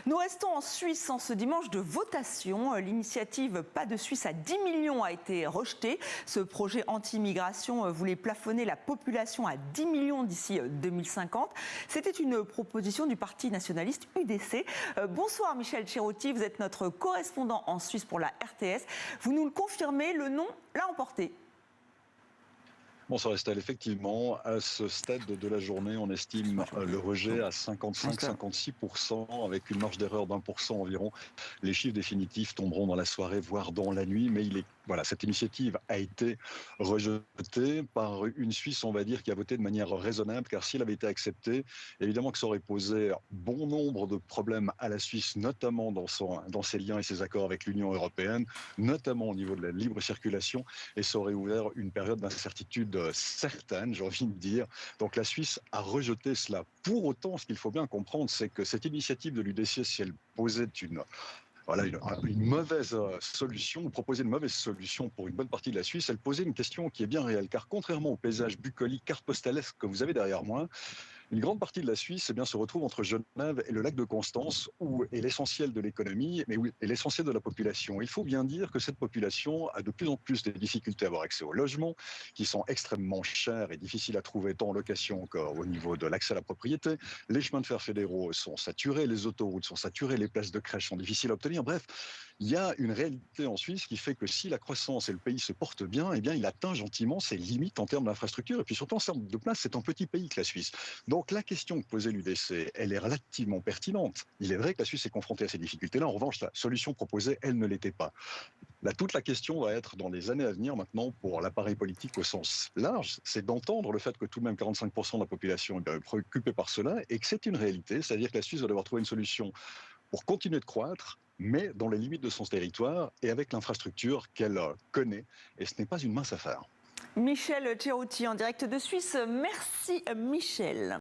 Nous restons en Suisse en ce dimanche de votation. L'initiative Pas de Suisse à 10 millions a été rejetée. Ce projet anti-immigration voulait plafonner la population à 10 millions d'ici 2050. C'était une proposition du parti nationaliste UDC. Bonsoir Michel Cerotti, vous êtes notre correspondant en Suisse pour la RTS. Vous nous le confirmez, le non l'a emporté. Bonsoir Estelle, effectivement, à ce stade de la journée, on estime le rejet à 55-56%, avec une marge d'erreur d'1% environ. Les chiffres définitifs tomberont dans la soirée, voire dans la nuit, mais cette initiative a été rejetée par une Suisse, on va dire, qui a voté de manière raisonnable, car si elle avait été acceptée, évidemment que ça aurait posé bon nombre de problèmes à la Suisse, notamment dans ses liens et ses accords avec l'Union européenne, notamment au niveau de la libre circulation, et ça aurait ouvert une période d'incertitude certaine, j'ai envie de dire. Donc la Suisse a rejeté cela. Pour autant, ce qu'il faut bien comprendre, c'est que cette initiative de l'UDC, si elle posait une mauvaise solution, proposer une mauvaise solution pour une bonne partie de la Suisse, elle posait une question qui est bien réelle, car contrairement au paysage bucolique, carte postalesque que vous avez derrière moi, une grande partie de la Suisse se retrouve entre Genève et le lac de Constance, où est l'essentiel de l'économie, mais où est l'essentiel de la population. Il faut bien dire que cette population a de plus en plus de difficultés à avoir accès aux logements, qui sont extrêmement chers et difficiles à trouver tant en location qu'au niveau de l'accès à la propriété. Les chemins de fer fédéraux sont saturés, les autoroutes sont saturées, les places de crèche sont difficiles à obtenir. Bref, il y a une réalité en Suisse qui fait que si la croissance et le pays se portent bien, eh bien, il atteint gentiment ses limites en termes d'infrastructure. Et puis surtout en termes de place, c'est un petit pays que la Suisse. Donc la question que posait l'UDC, elle est relativement pertinente. Il est vrai que la Suisse est confrontée à ces difficultés-là. En revanche, la solution proposée, elle ne l'était pas. Là, toute la question va être dans les années à venir maintenant pour l'appareil politique au sens large, c'est d'entendre le fait que tout de même 45% de la population est préoccupée par cela et que c'est une réalité, c'est-à-dire que la Suisse va devoir trouver une solution pour continuer de croître, mais dans les limites de son territoire et avec l'infrastructure qu'elle connaît. Et ce n'est pas une mince affaire. Michel Cerotti en direct de Suisse. Merci Michel.